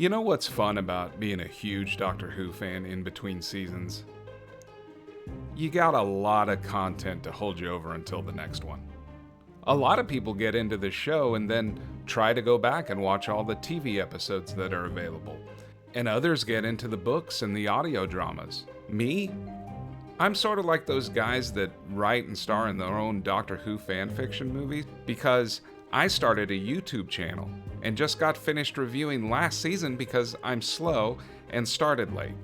You know what's fun about being a huge Doctor Who fan in between seasons? You got a lot of content to hold you over until the next one. A lot of people get into the show and then try to go back and watch all the TV episodes that are available. And others get into the books and the audio dramas. Me? I'm sort of like those guys that write and star in their own Doctor Who fanfiction movies because I started a YouTube channel and just got finished reviewing last season because I'm slow and started late.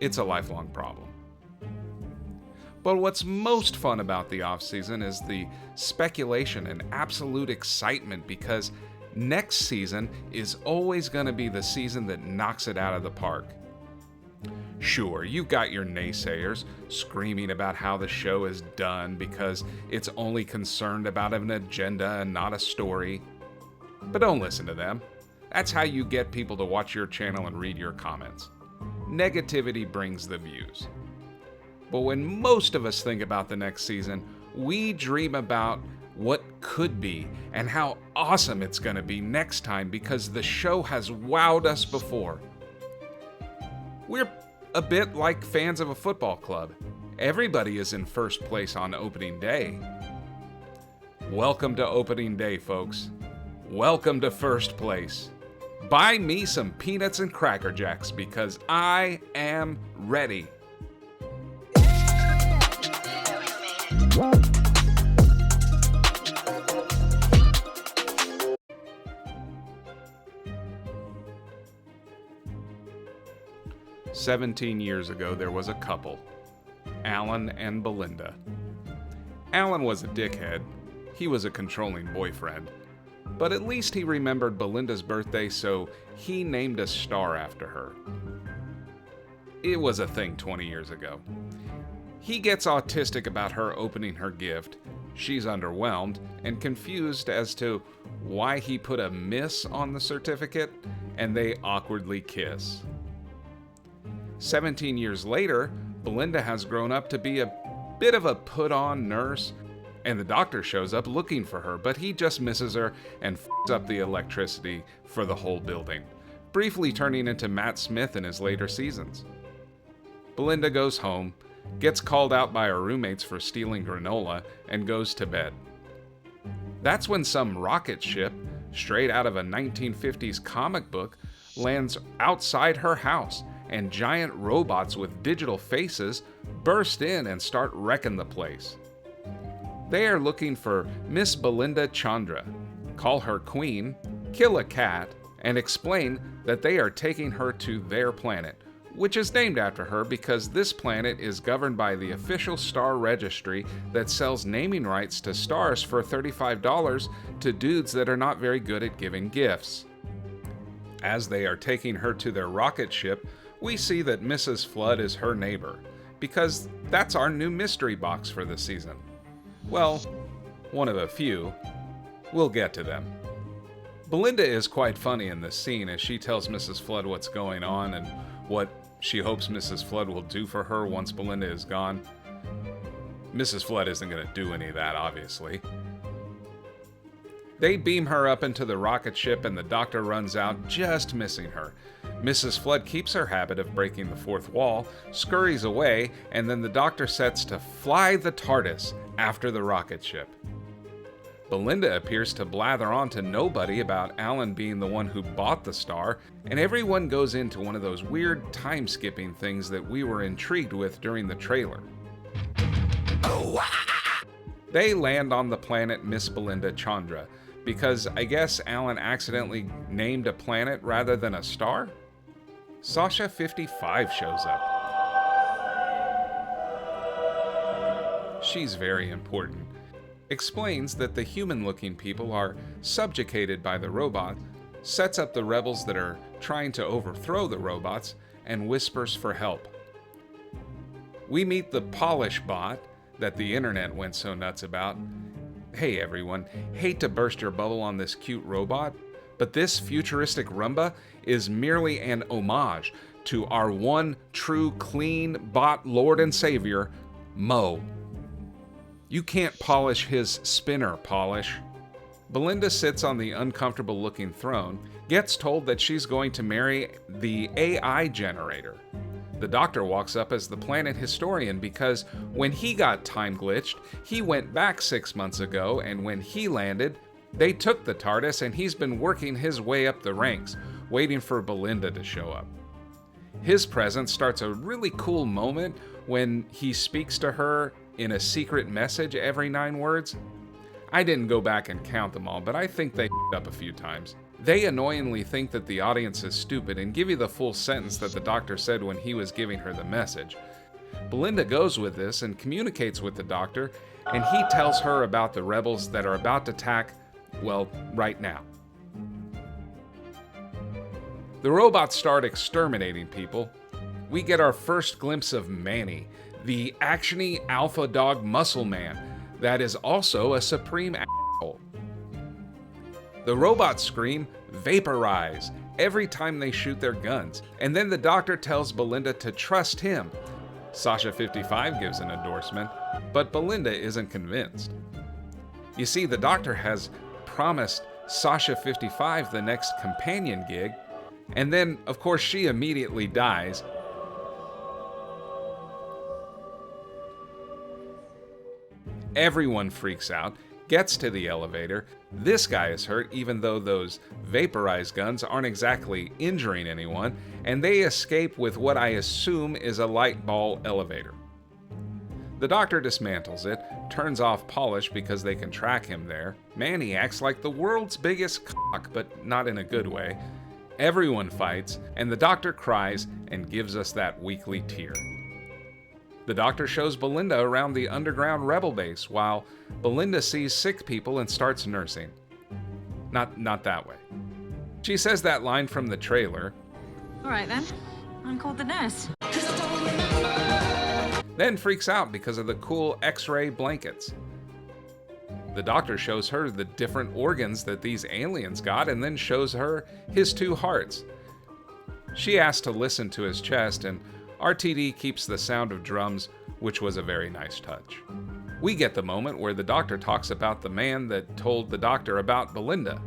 It's a lifelong problem. But what's most fun about the off-season is the speculation and absolute excitement because next season is always going to be the season that knocks it out of the park. Sure, you've got your naysayers screaming about how the show is done because it's only concerned about an agenda and not a story. But don't listen to them. That's how you get people to watch your channel and read your comments. Negativity brings the views. But when most of us think about the next season, we dream about what could be and how awesome it's going to be next time because the show has wowed us before. We're a bit like fans of a football club. Everybody is in first place on opening day. Welcome to opening day, folks. Welcome to first place. Buy me some peanuts and Cracker Jacks because I am ready. "17 years ago, there was a couple, Alan and Belinda. Alan was a dickhead. He was a controlling boyfriend. But at least he remembered Belinda's birthday, so he named a star after her. It was a thing 20 years ago. He gets autistic about her opening her gift. She's underwhelmed and confused as to why he put a miss on the certificate, and they awkwardly kiss. 17 years later, Belinda has grown up to be a bit of a put-on nurse, and the doctor shows up looking for her, but he just misses her and f***s up the electricity for the whole building, briefly turning into Matt Smith in his later seasons. Belinda goes home, gets called out by her roommates for stealing granola, and goes to bed. That's when some rocket ship, straight out of a 1950s comic book, lands outside her house, and giant robots with digital faces burst in and start wrecking the place. They are looking for Miss Belindachandra, call her queen, kill a cat, and explain that they are taking her to their planet, which is named after her because this planet is governed by the official star registry that sells naming rights to stars for $35 to dudes that are not very good at giving gifts. As they are taking her to their rocket ship, we see that Mrs. Flood is her neighbor, because that's our new mystery box for this season. Well, one of a few. We'll get to them. Belinda is quite funny in this scene as she tells Mrs. Flood what's going on and what she hopes Mrs. Flood will do for her once Belinda is gone. Mrs. Flood isn't going to do any of that, obviously. They beam her up into the rocket ship and the doctor runs out, just missing her. Mrs. Flood keeps her habit of breaking the fourth wall, scurries away, and then the doctor sets to fly the TARDIS after the rocket ship. Belinda appears to blather on to nobody about Alan being the one who bought the star, and everyone goes into one of those weird time-skipping things that we were intrigued with during the trailer. They land on the planet Miss Belindachandra, because I guess Alan accidentally named a planet rather than a star? Sasha 55 shows up. She's very important. Explains that the human-looking people are subjugated by the robot, sets up the rebels that are trying to overthrow the robots, and whispers for help. We meet the Polish bot that the internet went so nuts about. Hey everyone, hate to burst your bubble on this cute robot, but this futuristic Roomba is merely an homage to our one true clean bot lord and savior, Mo. You can't polish his spinner polish. Belinda sits on the uncomfortable-looking throne, gets told that she's going to marry the AI generator. The doctor walks up as the planet historian because when he got time glitched, he went back 6 months ago, and when he landed, they took the TARDIS and he's been working his way up the ranks, waiting for Belinda to show up. His presence starts a really cool moment when he speaks to her in a secret message every 9 words. I didn't go back and count them all, but I think they up a few times. They annoyingly think that the audience is stupid and give you the full sentence that the doctor said when he was giving her the message. Belinda goes with this and communicates with the doctor, and he tells her about the rebels that are about to attack, well, right now. The robots start exterminating people. We get our first glimpse of Manny, the actiony alpha dog muscle man that is also a supreme asshole. The robots scream, "Vaporize," every time they shoot their guns, and then the doctor tells Belinda to trust him. Sasha 55 gives an endorsement, but Belinda isn't convinced. You see, the doctor has promised Sasha 55 the next companion gig, and then, of course, she immediately dies. Everyone freaks out, gets to the elevator. This guy is hurt, even though those vaporized guns aren't exactly injuring anyone, and they escape with what I assume is a light ball elevator. The doctor dismantles it, turns off polish because they can track him there. Manny acts like the world's biggest cock, but not in a good way. Everyone fights, and the doctor cries and gives us that weekly tear. The doctor shows Belinda around the underground rebel base while Belinda sees sick people and starts nursing. Not that way. She says that line from the trailer. All right then, I'm called the nurse. Then freaks out because of the cool X-ray blankets. The doctor shows her the different organs that these aliens got and then shows her his 2 hearts. She asks to listen to his chest, and RTD keeps the sound of drums, which was a very nice touch. We get the moment where the doctor talks about the man that told the doctor about Belinda,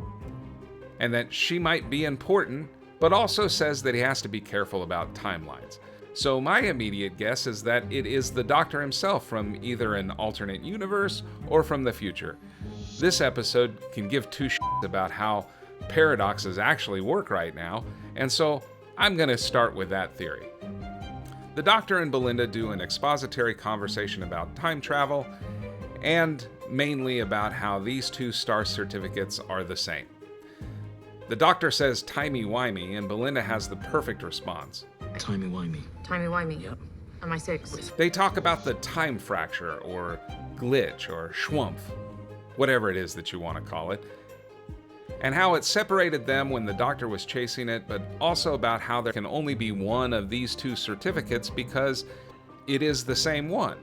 and that she might be important, but also says that he has to be careful about timelines. So my immediate guess is that it is the doctor himself from either an alternate universe or from the future. This episode can give 2 shits about how paradoxes actually work right now, and so I'm going to start with that theory. The doctor and Belinda do an expository conversation about time travel, and mainly about how these 2 star certificates are the same. The doctor says timey-wimey, and Belinda has the perfect response. Timey-wimey. Timey-wimey. Yep. Am I 6? They talk about the time fracture, or glitch, or schwumpf, whatever it is that you want to call it, and how it separated them when the doctor was chasing it, but also about how there can only be one of these 2 certificates because it is the same one.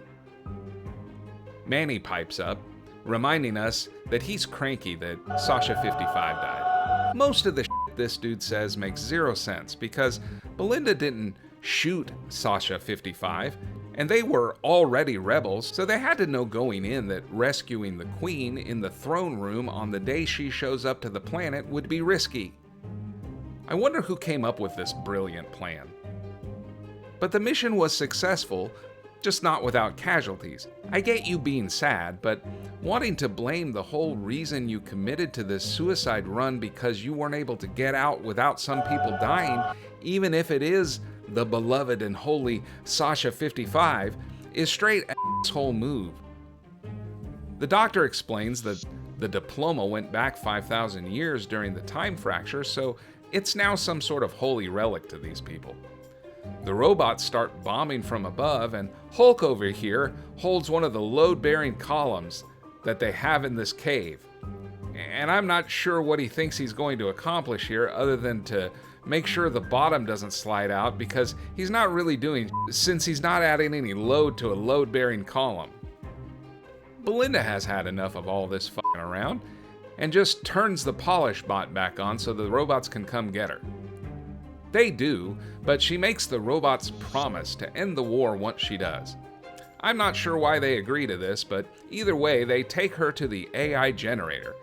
Manny pipes up, reminding us that he's cranky that Sasha 55 died. Most of the shit this dude says makes 0 sense because Belinda didn't shoot Sasha 55, and they were already rebels, so they had to know going in that rescuing the queen in the throne room on the day she shows up to the planet would be risky. I wonder who came up with this brilliant plan. But the mission was successful, just not without casualties. I get you being sad, but wanting to blame the whole reason you committed to this suicide run because you weren't able to get out without some people dying, even if it is the beloved and holy Sasha 55, is straight asshole move. The doctor explains that the diploma went back 5,000 years during the time fracture, so it's now some sort of holy relic to these people. The robots start bombing from above, and Hulk over here holds one of the load-bearing columns that they have in this cave. And I'm not sure what he thinks he's going to accomplish here other than to make sure the bottom doesn't slide out, because he's not really doing since he's not adding any load to a load-bearing column. Belinda has had enough of all this fucking around and just turns the polish bot back on so the robots can come get her. They do, but she makes the robots promise to end the war once she does. I'm not sure why they agree to this, but either way, they take her to the AI generator.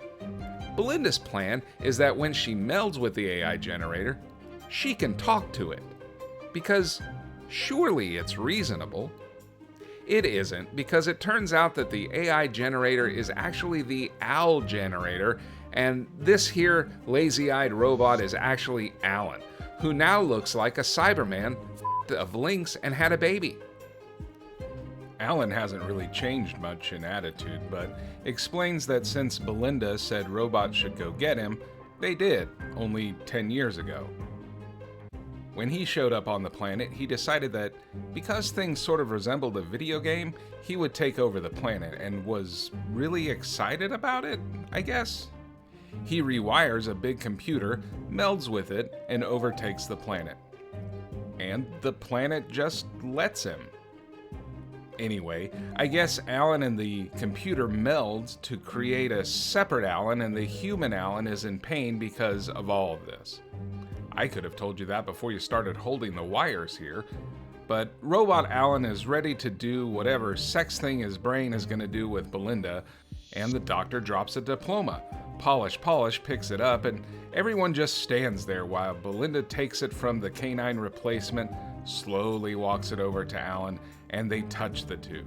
Belinda's plan is that when she melds with the AI generator, she can talk to it. Because surely it's reasonable. It isn't, because it turns out that the AI generator is actually the OWL generator, and this here lazy-eyed robot is actually Alan, who now looks like a Cyberman of links and had a baby. Alan hasn't really changed much in attitude, but explains that since Belinda said robots should go get him, they did, only 10 years ago. When he showed up on the planet, he decided that because things sort of resembled a video game, he would take over the planet, and was really excited about it, I guess. He rewires a big computer, melds with it, and overtakes the planet. And the planet just lets him. Anyway, I guess Alan and the computer meld to create a separate Alan, and the human Alan is in pain because of all of this. I could have told you that before you started holding the wires here, but Robot Alan is ready to do whatever sex thing his brain is going to do with Belinda, and the doctor drops a diploma. Polish picks it up, and everyone just stands there while Belinda takes it from the canine replacement, slowly walks it over to Alan, and they touch the two.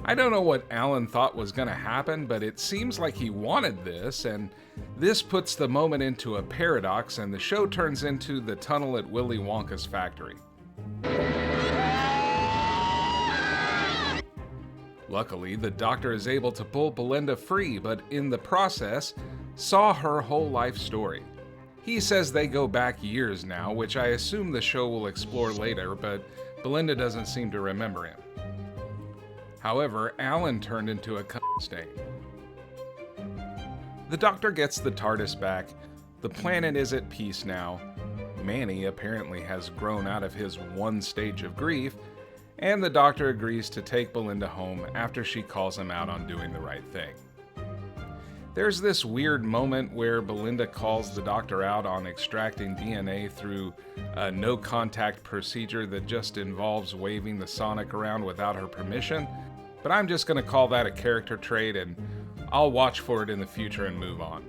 I don't know what Alan thought was going to happen, but it seems like he wanted this, and this puts the moment into a paradox, and the show turns into the tunnel at Willy Wonka's factory. Luckily, the doctor is able to pull Belinda free, but in the process, saw her whole life story. He says they go back years now, which I assume the show will explore later, but Belinda doesn't seem to remember him. However, Alan turned into a stain. The doctor gets the TARDIS back, the planet is at peace now, Manny apparently has grown out of his one stage of grief, and the doctor agrees to take Belinda home after she calls him out on doing the right thing. There's this weird moment where Belinda calls the doctor out on extracting DNA through a no-contact procedure that just involves waving the Sonic around without her permission, but I'm just going to call that a character trait, and I'll watch for it in the future and move on.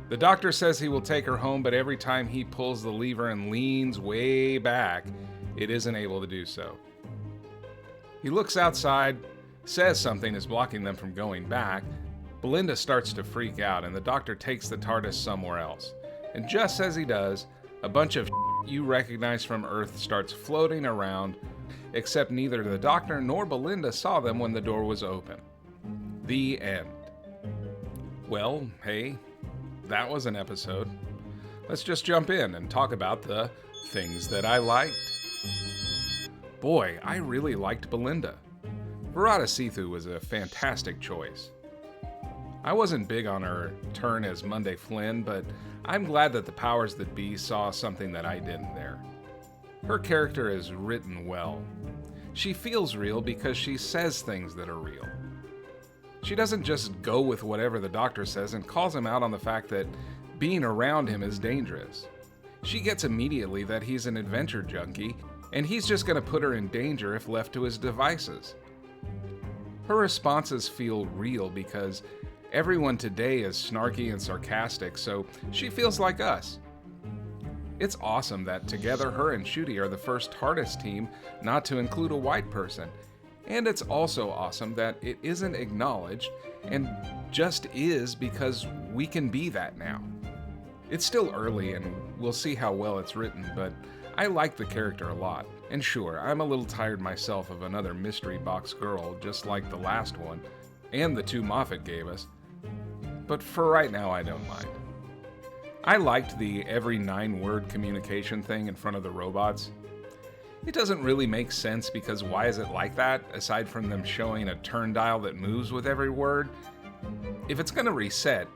The doctor says he will take her home, but every time he pulls the lever and leans way back, it isn't able to do so. He looks outside, says something is blocking them from going back. Belinda starts to freak out, and the doctor takes the TARDIS somewhere else. And just as he does, a bunch of you recognize from Earth starts floating around, except neither the doctor nor Belinda saw them when the door was open. The end. Well, hey, that was an episode. Let's just jump in and talk about the things that I liked. Boy, I really liked Belinda. Varada Sethu was a fantastic choice. I wasn't big on her turn as Monday Flynn, but I'm glad that the powers that be saw something that I didn't there. Her character is written well. She feels real because she says things that are real. She doesn't just go with whatever the doctor says and calls him out on the fact that being around him is dangerous. She gets immediately that he's an adventure junkie, and he's just going to put her in danger if left to his devices. Her responses feel real because everyone today is snarky and sarcastic, so she feels like us. It's awesome that together her and Ncuti are the first TARDIS team not to include a white person. And it's also awesome that it isn't acknowledged and just is because we can be that now. It's still early and we'll see how well it's written, but I like the character a lot. And sure, I'm a little tired myself of another mystery box girl just like the last one, and the two Moffat gave us. But for right now, I don't mind. I liked the every 9-word communication thing in front of the robots. It doesn't really make sense because why is it like that, aside from them showing a turn dial that moves with every word? If it's going to reset,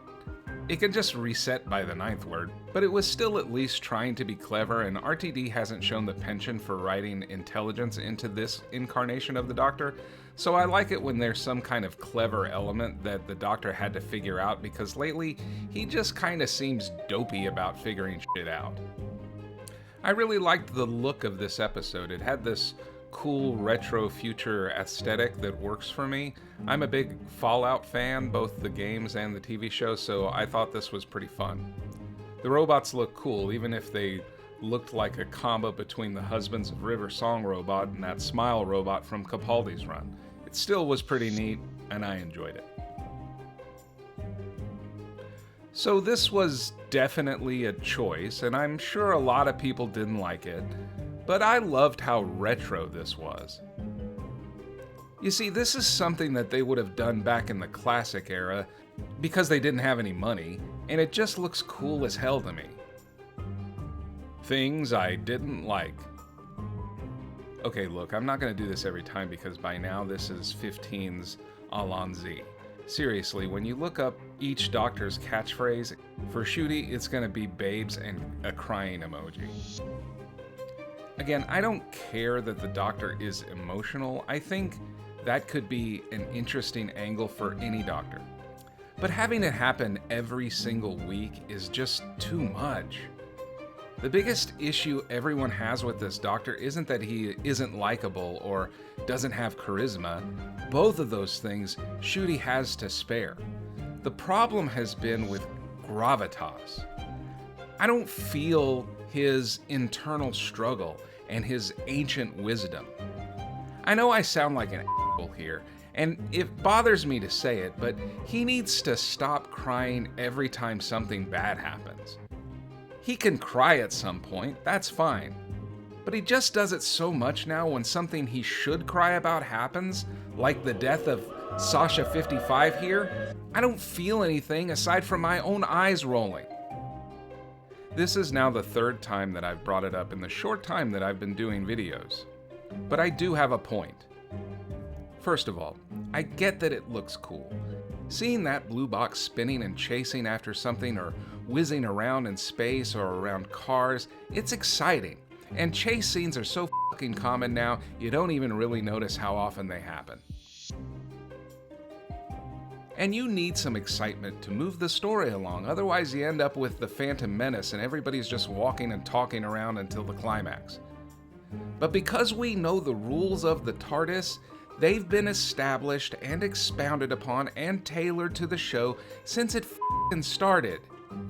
it can just reset by the 9th word, but it was still at least trying to be clever, and RTD hasn't shown the penchant for writing intelligence into this incarnation of the Doctor, so I like it when there's some kind of clever element that the Doctor had to figure out, because lately, he just kinda seems dopey about figuring shit out. I really liked the look of this episode. It had this cool retro future aesthetic that works for me. I'm a big Fallout fan, both the games and the TV show, so I thought this was pretty fun. The robots look cool, even if they looked like a combo between the Husbands of River Song robot and that Smile robot from Capaldi's run. It still was pretty neat, and I enjoyed it. So this was definitely a choice, and I'm sure a lot of people didn't like it, but I loved how retro this was. You see, this is something that they would have done back in the classic era because they didn't have any money, and it just looks cool as hell to me. Things I didn't like. Okay, look, I'm not going to do this every time because by now this is 15's Alonzi. Seriously, when you look up each doctor's catchphrase, for Ncuti, it's going to be babes and a crying emoji. Again, I don't care that the doctor is emotional. I think that could be an interesting angle for any doctor. But having it happen every single week is just too much. The biggest issue everyone has with this doctor isn't that he isn't likable or doesn't have charisma. Both of those things Ncuti has to spare. The problem has been with gravitas. I don't feel his internal struggle and his ancient wisdom. I know I sound like an asshole here, and it bothers me to say it, but he needs to stop crying every time something bad happens. He can cry at some point, that's fine. But he just does it so much now when something he should cry about happens, like the death of Sasha 55 here. I don't feel anything aside from my own eyes rolling. This is now the third time that I've brought it up in the short time that I've been doing videos. But I do have a point. First of all, I get that it looks cool. Seeing that blue box spinning and chasing after something or whizzing around in space or around cars, it's exciting. And chase scenes are so fucking common now, you don't even really notice how often they happen. And you need some excitement to move the story along, otherwise you end up with the Phantom Menace and everybody's just walking and talking around until the climax. But because we know the rules of the TARDIS, they've been established and expounded upon and tailored to the show since it f***ing started.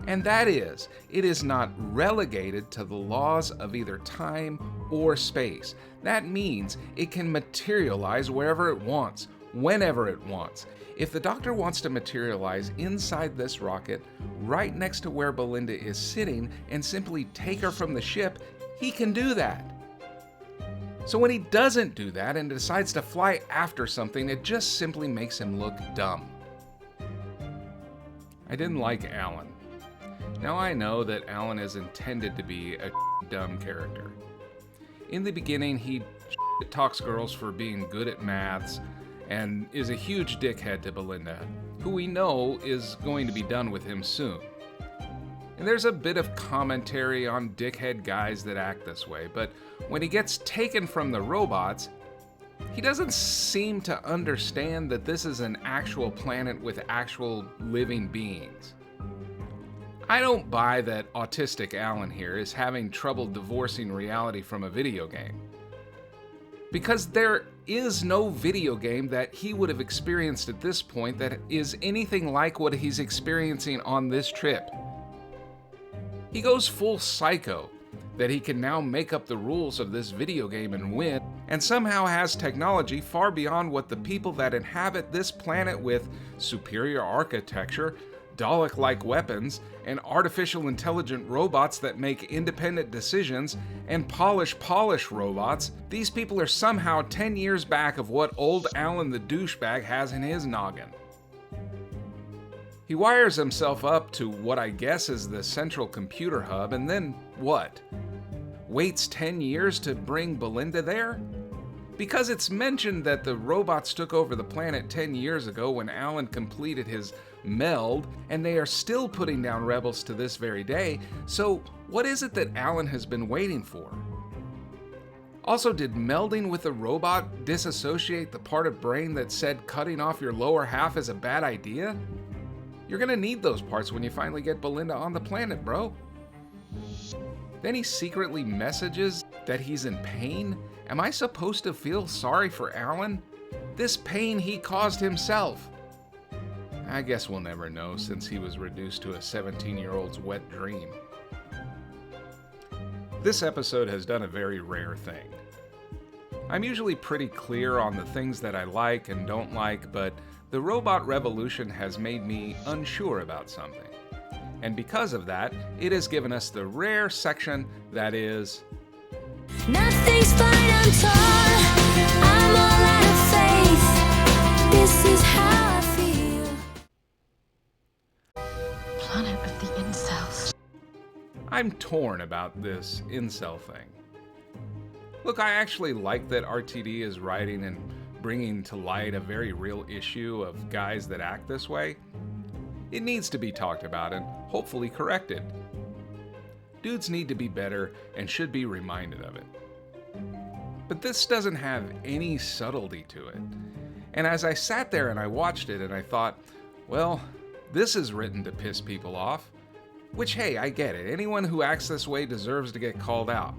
And that is, it is not relegated to the laws of either time or space. That means it can materialize wherever it wants, whenever it wants. If the Doctor wants to materialize inside this rocket, right next to where Belinda is sitting, and simply take her from the ship, he can do that. So when he doesn't do that and decides to fly after something, it just simply makes him look dumb. I didn't like Alan. Now I know that Alan is intended to be a dumb character. In the beginning, he talks girls for being good at maths and is a huge dickhead to Belinda, who we know is going to be done with him soon. And there's a bit of commentary on dickhead guys that act this way, but when he gets taken from the robots, he doesn't seem to understand that this is an actual planet with actual living beings. I don't buy that autistic Alan here is having trouble divorcing reality from a video game. Because there is no video game that he would have experienced at this point that is anything like what he's experiencing on this trip. He goes full psycho that he can now make up the rules of this video game and win, and somehow has technology far beyond what the people that inhabit this planet with superior architecture, Dalek-like weapons, and artificial intelligent robots that make independent decisions, and polish robots. These people are somehow 10 years back of what old Alan the douchebag has in his noggin. He wires himself up to what I guess is the central computer hub, and then what? Waits 10 years to bring Belinda there? Because it's mentioned that the robots took over the planet 10 years ago when Alan completed his meld, and they are still putting down rebels to this very day, so what is it that Alan has been waiting for? Also, did melding with a robot disassociate the part of brain that said cutting off your lower half is a bad idea? You're gonna need those parts when you finally get Belinda on the planet, bro. Then he secretly messages that he's in pain Am I supposed to feel sorry for Alan? This pain he caused himself. I guess we'll never know since he was reduced to a 17-year-old's wet dream. This episode has done a very rare thing. I'm usually pretty clear on the things that I like and don't like, but the robot revolution has made me unsure about something. And because of that, it has given us the rare section that is... Nothing's fine, I'm torn. I'm all out of faith. This is how I feel. Planet of the incels. I'm torn about this incel thing. Look, I actually like that RTD is writing and bringing to light a very real issue of guys that act this way. It needs to be talked about and hopefully corrected. Dudes need to be better and should be reminded of it. But this doesn't have any subtlety to it. And as I sat there and I watched it and I thought, well, this is written to piss people off. Which, hey, I get it. Anyone who acts this way deserves to get called out.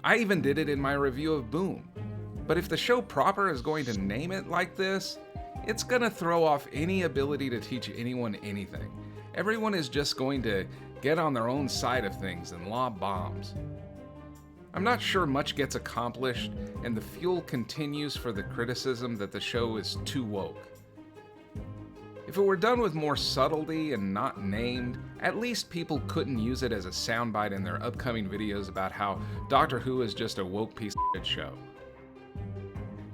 I even did it in my review of Boom. But if the show proper is going to name it like this, it's gonna throw off any ability to teach anyone anything. Everyone is just going to get on their own side of things and lob bombs. I'm not sure much gets accomplished, and the fuel continues for the criticism that the show is too woke. If it were done with more subtlety and not named, at least people couldn't use it as a soundbite in their upcoming videos about how Doctor Who is just a woke piece of shit show.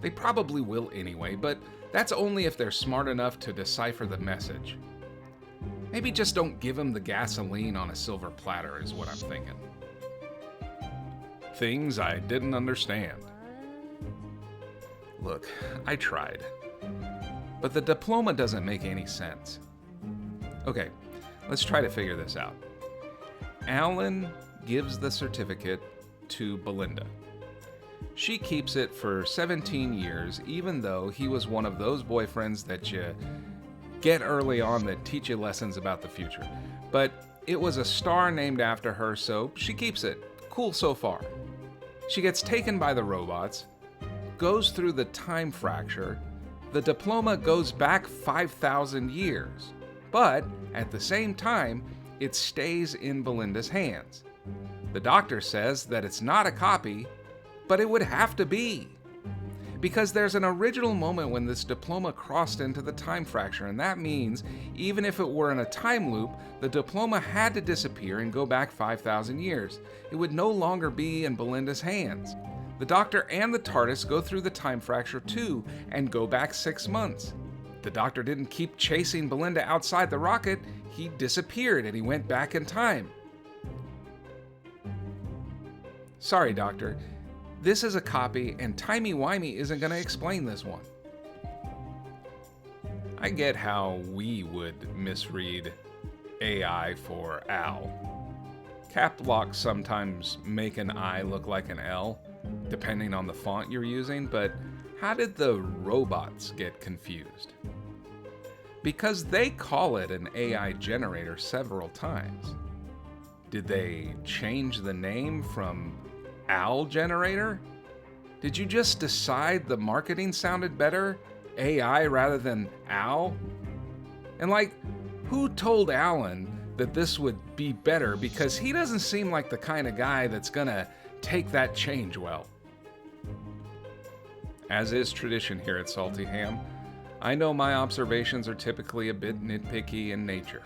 They probably will anyway, but that's only if they're smart enough to decipher the message. Maybe just don't give them the gasoline on a silver platter is what I'm thinking. Things I didn't understand. Look, I tried. But the diploma doesn't make any sense. Okay, let's try to figure this out. Alan gives the certificate to Belinda. She keeps it for 17 years, even though he was one of those boyfriends that you get early on that teach you lessons about the future. But it was a star named after her, so she keeps it. Cool so far. She gets taken by the robots, goes through the time fracture. The diploma goes back 5,000 years, but at the same time, it stays in Belinda's hands. The doctor says that it's not a copy, but it would have to be. Because there's an original moment when this diploma crossed into the time fracture, and that means even if it were in a time loop, the diploma had to disappear and go back 5,000 years. It would no longer be in Belinda's hands. The Doctor and the TARDIS go through the time fracture too and go back 6 months. The Doctor didn't keep chasing Belinda outside the rocket, he disappeared and he went back in time. Sorry, Doctor. This is a copy and timey-wimey isn't going to explain this one. I get how we would misread AI for Al. Cap locks sometimes make an I look like an L, depending on the font you're using, but how did the robots get confused? Because they call it an AI generator several times. Did they change the name from Al Generator? Did you just decide the marketing sounded better, AI rather than Al? And who told Alan that this would be better, because he doesn't seem like the kind of guy that's gonna take that change well. As is tradition here at Salty Ham, I know my observations are typically a bit nitpicky in nature.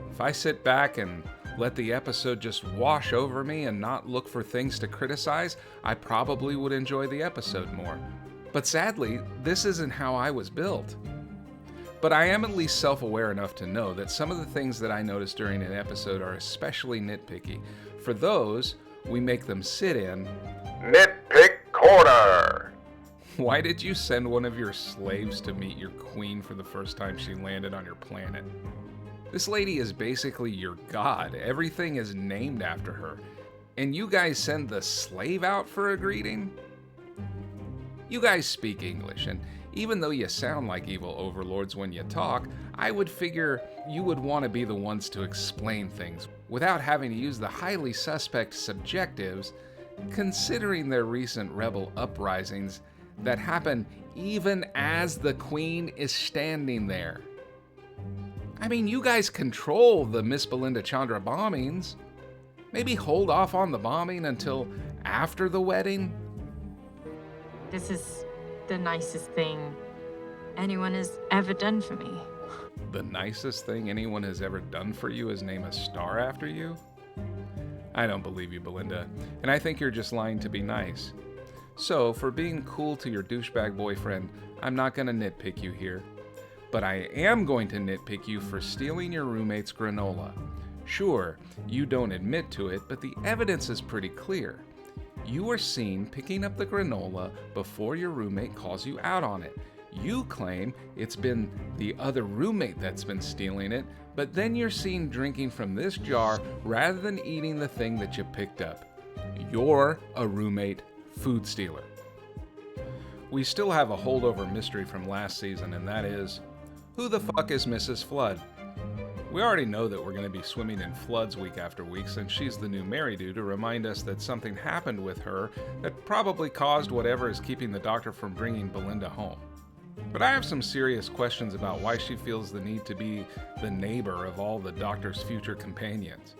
If I sit back and let the episode just wash over me and not look for things to criticize, I probably would enjoy the episode more. But sadly, this isn't how I was built. But I am at least self-aware enough to know that some of the things that I notice during an episode are especially nitpicky. For those, we make them sit in Nitpick Corner. Why did you send one of your slaves to meet your queen for the first time she landed on your planet? This lady is basically your god. Everything is named after her. And you guys send the slave out for a greeting? You guys speak English, and even though you sound like evil overlords when you talk, I would figure you would want to be the ones to explain things without having to use the highly suspect subjectives considering their recent rebel uprisings that happen even as the Queen is standing there. I mean, you guys control the Miss Belindachandra bombings. Maybe hold off on the bombing until after the wedding? This is the nicest thing anyone has ever done for me. The nicest thing anyone has ever done for you is name a star after you? I don't believe you, Belinda, and I think you're just lying to be nice. So, for being cool to your douchebag boyfriend, I'm not gonna nitpick you here. But I am going to nitpick you for stealing your roommate's granola. Sure, you don't admit to it, but the evidence is pretty clear. You were seen picking up the granola before your roommate calls you out on it. You claim it's been the other roommate that's been stealing it, but then you're seen drinking from this jar rather than eating the thing that you picked up. You're a roommate food stealer. We still have a holdover mystery from last season, and that is, who the fuck is Mrs. Flood? We already know that we're going to be swimming in floods week after week since she's the new Mary-Do to remind us that something happened with her that probably caused whatever is keeping the doctor from bringing Belinda home. But I have some serious questions about why she feels the need to be the neighbor of all the doctor's future companions.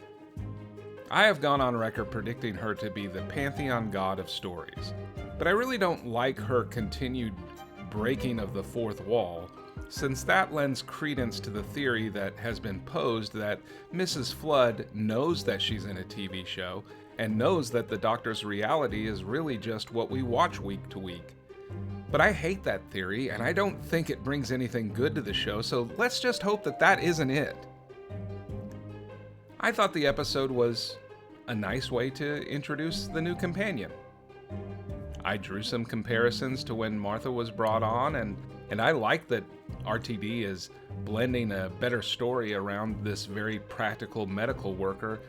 I have gone on record predicting her to be the pantheon god of stories, but I really don't like her continued breaking of the fourth wall, since that lends credence to the theory that has been posed that Mrs. Flood knows that she's in a TV show and knows that the doctor's reality is really just what we watch week to week. But I hate that theory, and I don't think it brings anything good to the show, so let's just hope that that isn't it. I thought the episode was a nice way to introduce the new companion. I drew some comparisons to when Martha was brought on, and I like that RTD is blending a better story around this very practical medical worker,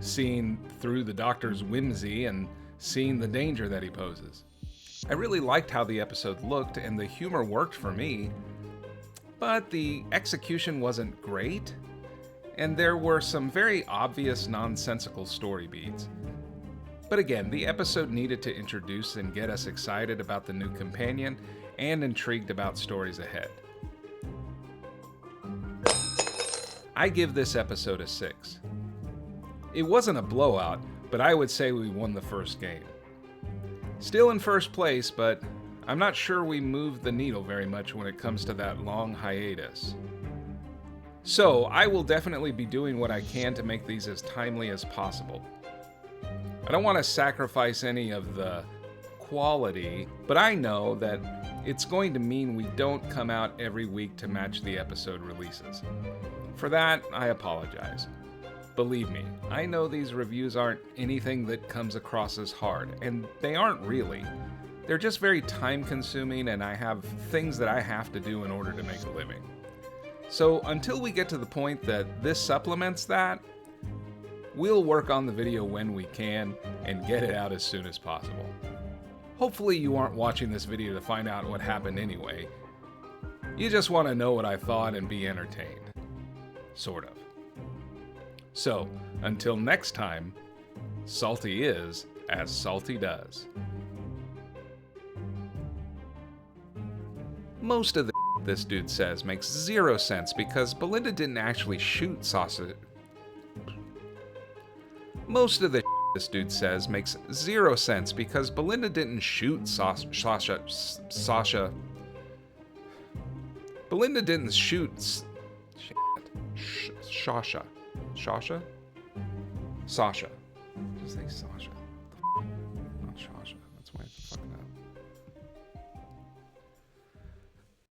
seeing through the doctor's whimsy and seeing the danger that he poses. I really liked how the episode looked, and the humor worked for me, but the execution wasn't great, and there were some very obvious nonsensical story beats. But again, the episode needed to introduce and get us excited about the new companion and intrigued about stories ahead. I give this episode a 6. It wasn't a blowout, but I would say we won the first game. Still in first place, but I'm not sure we moved the needle very much when it comes to that long hiatus. So, I will definitely be doing what I can to make these as timely as possible. I don't want to sacrifice any of the quality, but I know that it's going to mean we don't come out every week to match the episode releases. For that, I apologize. Believe me, I know these reviews aren't anything that comes across as hard, and they aren't really. They're just very time-consuming, and I have things that I have to do in order to make a living. So until we get to the point that this supplements that, we'll work on the video when we can and get it out as soon as possible. Hopefully you aren't watching this video to find out what happened anyway. You just want to know what I thought and be entertained. Sort of. So, until next time, salty is as salty does. Most of the this dude says makes 0 sense because Belinda didn't actually shoot Sasha. Most of the this dude says makes 0 sense because Belinda didn't shoot Sasha. Belinda didn't shoot Sasha. Sasha? Sasha. Just say Sasha.